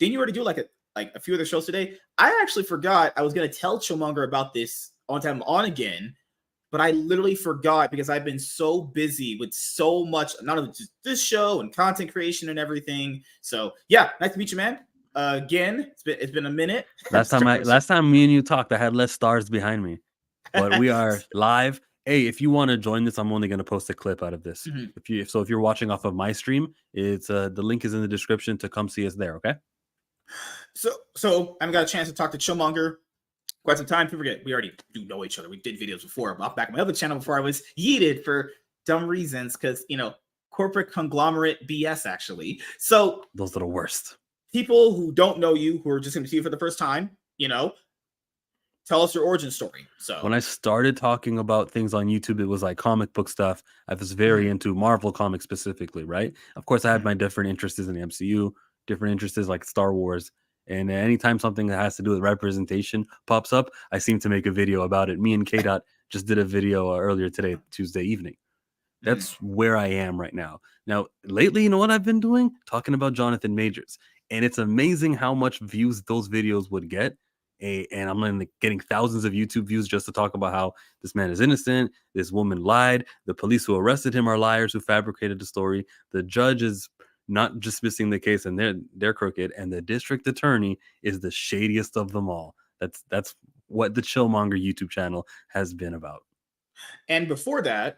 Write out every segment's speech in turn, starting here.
didn't you already do like a few other shows today? I actually forgot I was gonna tell Chillmonger about this on time on again, but I literally forgot because I've been so busy with so much, not only just this show and content creation and everything. So yeah, nice to meet you, man. Again, it's been a minute. Last time me and you talked, I had less stars behind me, but we are live. Hey, if you want to join this, I'm only going to post a clip out of this. If you're watching off of my stream, it's the link is in the description to come see us there. Okay. So I haven't got a chance to talk to Chillmonger quite some time. People forget we already do know each other. We did videos before. I'm back on my other channel before I was yeeted for dumb reasons because corporate conglomerate BS actually. So those are the worst. People who don't know you, who are just going to see you for the first time, tell us your origin story. So when I started talking about things on YouTube, it was like comic book stuff. I was very into Marvel comics specifically, right? Of course, I had my different interests in the MCU, different interests like Star Wars. And anytime something that has to do with representation pops up, I seem to make a video about it. Me and K-Dot just did a video earlier today, Tuesday evening. That's where I am right now. Now, lately, you know what I've been doing? Talking about Jonathan Majors. And it's amazing how much views those videos would get. And I'm getting thousands of YouTube views just to talk about how this man is innocent. This woman lied. The police who arrested him are liars who fabricated the story. The judge is not dismissing the case and they're crooked. And the district attorney is the shadiest of them all. That's what the Chillmonger YouTube channel has been about. And before that,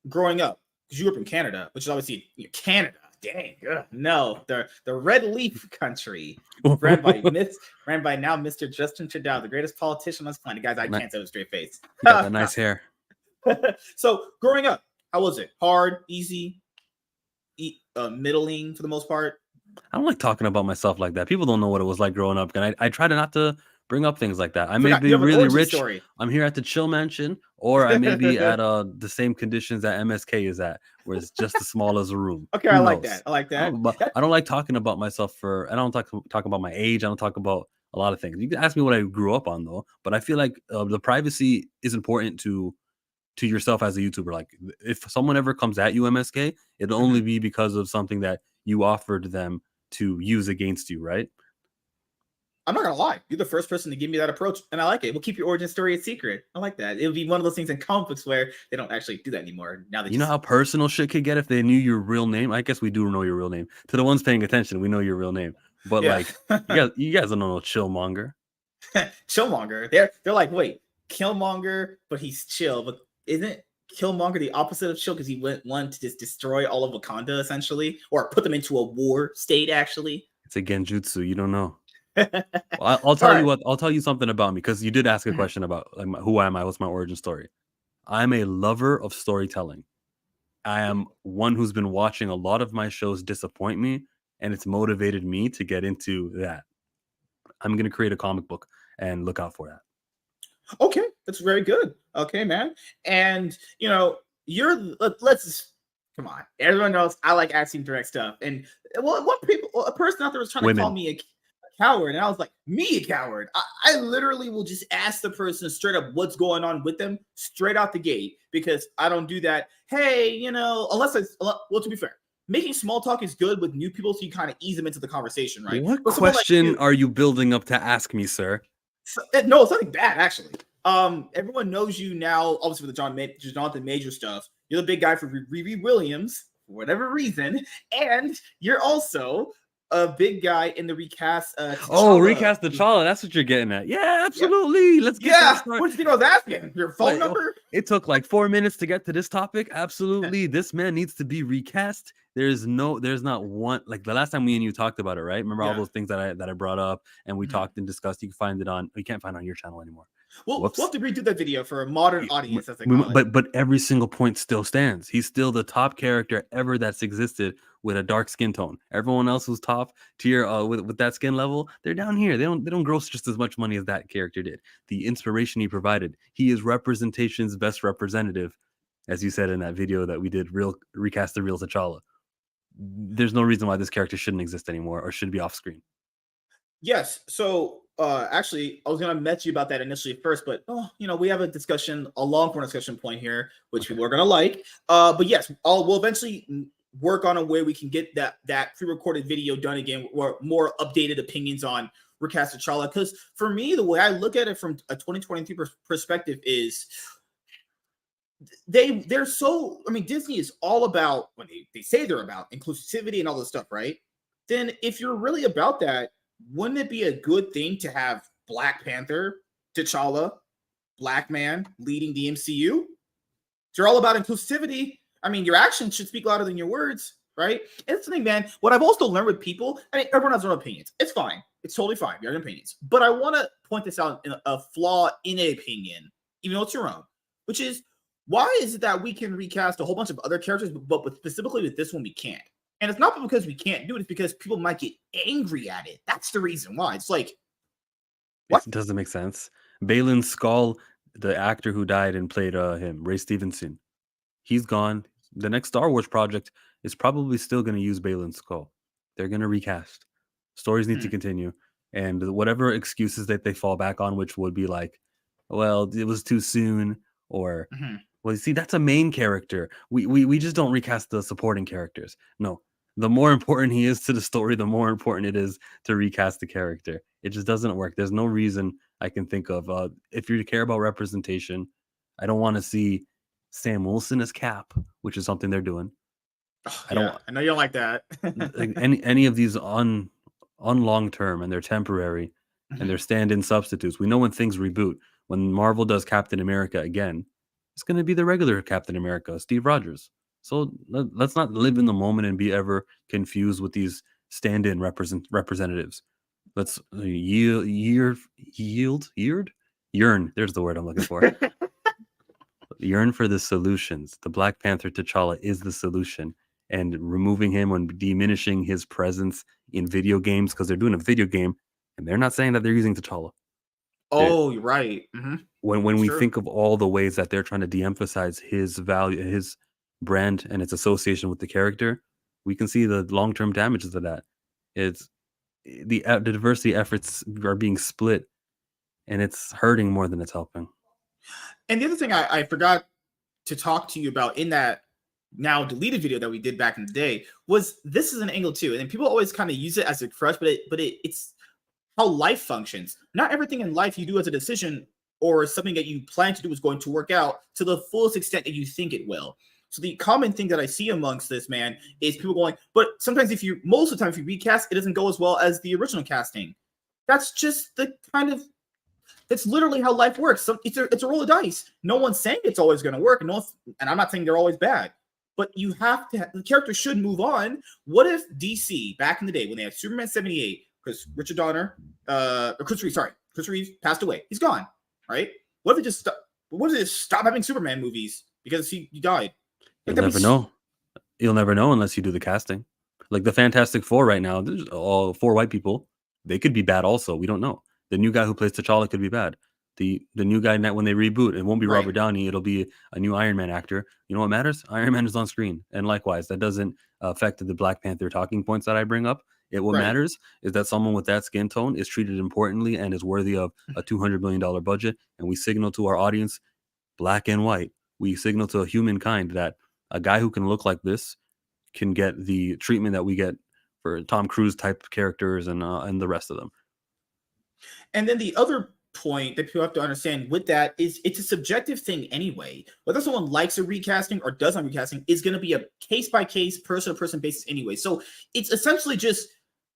growing up, because you grew up in Canada, which is obviously Canada. Dang, no, the red leaf country, ran by now Mr. Justin Trudeau, the greatest politician on this planet. Guys, I can't say with a straight face. You got that nice hair. So growing up, how was it? Hard, easy, middling for the most part? I don't like talking about myself like that. People don't know what it was like growing up, and I try to not to bring up things like that. I may be really rich. Story. I'm here at the Chill Mansion, or I may be at the same conditions that MSK is at, where it's just as small as a room. Okay, I like that. I like that. I don't like talking about myself I don't talk about my age. I don't talk about a lot of things. You can ask me what I grew up on though, but I feel like the privacy is important to yourself as a YouTuber. Like if someone ever comes at you, MSK, it'll only be because of something that you offered them to use against you, right? I'm not gonna lie, you're the first person to give me that approach, and I like it. We'll keep your origin story a secret. I like that. It'll be one of those things in comic books where they don't actually do that anymore. Now that you know how personal shit could get if they knew your real name. I guess we do know your real name. To the ones paying attention, we know your real name. But like, you guys don't know no Chillmonger. Chillmonger. They're like, wait, Killmonger, but he's chill. But isn't Killmonger the opposite of chill because he wanted to just destroy all of Wakanda essentially, or put them into a war state? Actually, it's a genjutsu. You don't know. Well, I'll tell you what. I'll tell you something about me because you did ask a question about like who am I? What's my origin story? I'm a lover of storytelling. I am one who's been watching a lot of my shows disappoint me, and it's motivated me to get into that. I'm gonna create a comic book and look out for that. Okay, that's very good. Okay, man. And let's just come on. Everyone knows I like asking direct stuff. And a person out there was trying to call me a coward, and I was like, me a coward? I literally will just ask the person straight up what's going on with them straight out the gate because I don't do that. Hey, to be fair, making small talk is good with new people so you kind of ease them into the conversation, right? What question are you building up to ask me, sir? No, it's nothing bad actually. Everyone knows you now, obviously with the Jonathan Major stuff. You're the big guy for Riri Williams for whatever reason, and you're also a big guy in the recast. Recast T'Challa. That's what you're getting at. Yeah, absolutely. Yeah. Let's get that started. What do you think I was asking? Your phone number? It took like 4 minutes to get to this topic. Absolutely. This man needs to be recast. There's not one, like the last time me and you talked about it, right? Remember all those things that I brought up and we talked and discussed. You can find it you can't find it on your channel anymore. Well, we'll have to redo that video for a modern audience, as they call it. But every single point still stands. He's still the top character ever that's existed with a dark skin tone. Everyone else who's top tier with that skin level, they're down here. They don't gross just as much money as that character did. The inspiration he provided, he is representation's best representative, as you said in that video that we did. Recast the real T'Challa. There's no reason why this character shouldn't exist anymore or should be off screen. Yes. So actually, I was gonna message you about that initially first, but we have a long form discussion point here, which people are gonna like. But yes, we'll eventually work on a way we can get that pre-recorded video done again, or more updated opinions on recast T'Challa. Because for me, the way I look at it from a 2023 perspective is they're so, I mean, Disney is all about, when they say they're about inclusivity and all this stuff, right? Then if you're really about that, wouldn't it be a good thing to have Black Panther, T'Challa, Black man leading the MCU? If you're all about inclusivity, I mean, your actions should speak louder than your words, right? And it's the thing, man. What I've also learned with people, I mean, everyone has their own opinions. It's fine. It's totally fine. You have your opinions. But I want to point this out in a flaw in an opinion, even though it's your own, which is, why is it that we can recast a whole bunch of other characters, but specifically with this one, we can't? And it's not because we can't do it. It's because people might get angry at it. That's the reason why. It's like, what? It doesn't make sense. Balin Skull, the actor who died and played him, Ray Stevenson, he's gone. The next Star Wars project is probably still going to use Balin Skull. They're going to recast. Stories need to continue. And whatever excuses that they fall back on, which would be like, well, it was too soon, or well, you see, that's a main character. We just don't recast the supporting characters. No, the more important he is to the story, the more important it is to recast the character. It just doesn't work. There's no reason I can think of. If you care about representation, I don't want to see Sam Wilson as Cap, which is something they're doing. Oh, I don't. I know you don't like that. Like any of these on long term, and they're temporary, and they're stand-in substitutes. We know when things reboot. When Marvel does Captain America again, it's going to be the regular Captain America, Steve Rogers. So let's not live in the moment and be ever confused with these stand-in representatives. Let's yearn. There's the word I'm looking for. Yearn for the solutions. The Black Panther T'Challa is the solution, and removing him and diminishing his presence in video games, because they're doing a video game and they're not saying that they're using T'Challa. Oh, you're right. When we think of all the ways that they're trying to de-emphasize his value, his brand, and its association with the character, we can see the long-term damages of that. It's the diversity efforts are being split, and it's hurting more than it's helping. And the other thing I forgot to talk to you about in that now deleted video that we did back in the day was, this is an angle too, and people always kind of use it as a crush, but it's how life functions. Not everything in life you do as a decision or something that you plan to do is going to work out to the fullest extent that you think it will. So the common thing that I see amongst this, man, is people going, but sometimes most of the time if you recast, it doesn't go as well as the original casting. That's just the kind of, that's literally how life works. So it's a roll of dice. No one's saying it's always going to work. And I'm not saying they're always bad, but you have to, the character should move on. What if DC back in the day when they had Superman 78, because Richard Donner, Chris Reeves passed away. He's gone, right? What if it just stop having Superman movies because he died? You'll never know. You'll never know unless you do the casting. Like the Fantastic Four right now, there's all 4 white people. They could be bad also. We don't know. The new guy who plays T'Challa could be bad. The new guy, when they reboot, it won't be Robert Downey. It'll be a new Iron Man actor. You know what matters? Iron Man is on screen. And likewise, that doesn't affect the Black Panther talking points that I bring up. What matters is that someone with that skin tone is treated importantly and is worthy of a $200 million budget. And we signal to our audience, black and white. We signal to humankind that a guy who can look like this can get the treatment that we get for Tom Cruise type characters and the rest of them. And then the other point that people have to understand with that is, it's a subjective thing anyway. Whether someone likes a recasting or doesn't recasting is going to be a case-by-case, person-to-person basis anyway. So it's essentially just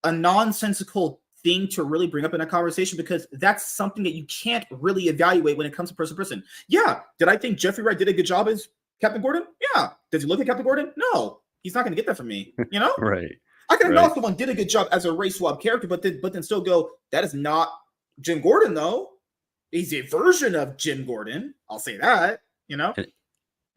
a nonsensical thing to really bring up in a conversation, because that's something that you can't really evaluate when it comes to person-to-person. Yeah, did I think Jeffrey Wright did a good job as Captain Gordon? Yeah. Does he look like Captain Gordon? No. He's not going to get that from me, you know? Right. I can acknowledge someone did a good job as a race swap character, but then still go, that is not Jim Gordon, though. He's a version of Jim Gordon. I'll say that, you know?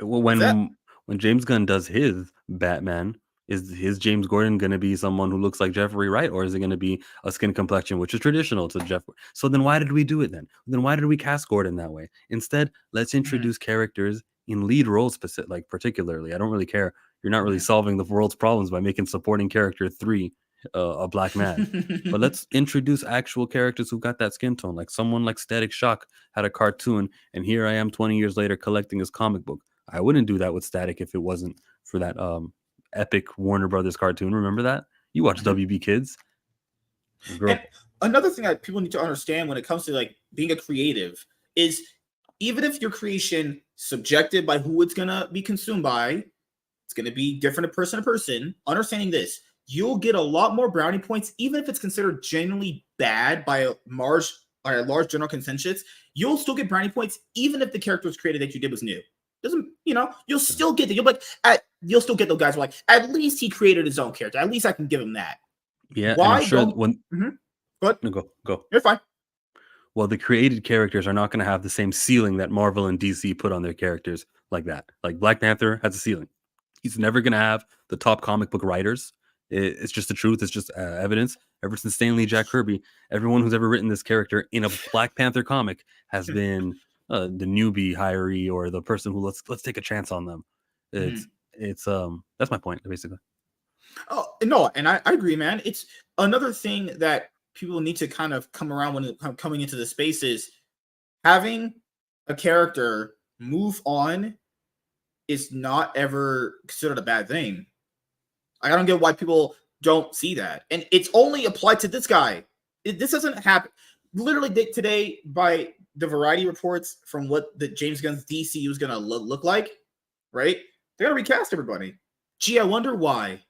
Well, when James Gunn does his Batman, is his James Gordon going to be someone who looks like Jeffrey Wright, or is it going to be a skin complexion, which is traditional to Jeff? So then why did we do it then? Then why did we cast Gordon that way? Instead, let's introduce characters in lead roles, particularly. I don't really care. You're not really solving the world's problems by making supporting character 3 a black man. But let's introduce actual characters who got that skin tone, like someone like Static Shock had a cartoon, and here I am 20 years later collecting his comic book. I wouldn't do that with Static if it wasn't for that epic Warner Brothers cartoon. Remember that? You watch WB Kids. And another thing that people need to understand when it comes to like being a creative is even if your creation subjected by who it's gonna be consumed by, it's gonna be different person to person. Understanding this, you'll get a lot more brownie points, even if it's considered genuinely bad by a large general consensus. You'll still get brownie points, even if the character was created that you did was new. Doesn't you'll still get that. You'll still get those guys who are like, at least he created his own character. At least I can give him that. Yeah, Why and I'm sure don't when But go. You're fine. Well, the created characters are not going to have the same ceiling that Marvel and DC put on their characters like that. Like Black Panther has a ceiling. He's never going to have the top comic book writers. It's just the truth. It's just evidence. Ever since Stan Lee, Jack Kirby, everyone who's ever written this character in a Black Panther comic has been the newbie hiree or the person who let's take a chance on them. It's that's my point basically. Oh no, and I agree, man. It's another thing that people need to kind of come around when coming into the space is having a character move on is not ever considered a bad thing. I don't get why people don't see that, and it's only applied to this guy. This doesn't happen. Literally today, by the Variety reports from what the James Gunn's DC was gonna look like, right? They're gonna recast everybody. Gee, I wonder why.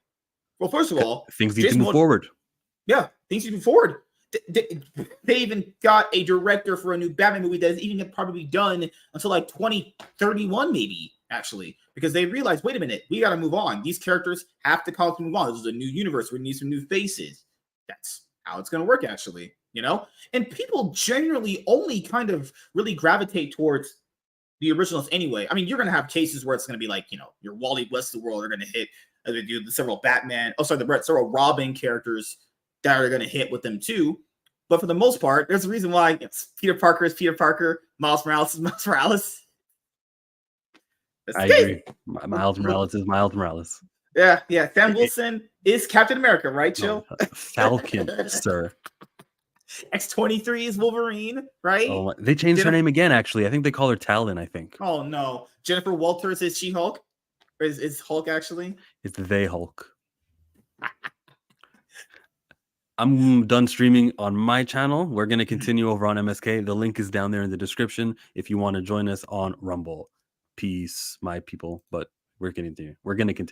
Well, first of all, things need to move forward. Yeah, things need to move forward. They even got a director for a new Batman movie that's even probably done until like 2031, maybe, actually, because they realized, wait a minute, we got to move on. These characters have to call to move on. This is a new universe. We need some new faces. That's how it's going to work, actually, And people generally only kind of really gravitate towards the originals anyway. I mean, you're going to have cases where it's going to be like, your Wally West of the world are going to hit. They do several several Robin characters that are going to hit with them too. But for the most part, there's a reason why Peter Parker is Peter Parker, Miles Morales is Miles Morales. I agree. Miles Morales is Miles Morales. Yeah. Sam Wilson is Captain America, right, Chill? No, Falcon, sir. X-23 is Wolverine, right? Oh, they changed her name again, actually. I think they call her Talon, I think. Oh, no. Jennifer Walters is She-Hulk? Or is Hulk, actually? It's They Hulk. I'm done streaming on my channel. We're going to continue over on MSK. The link is down there in the description if you want to join us on Rumble. Peace, my people. But we're going to continue.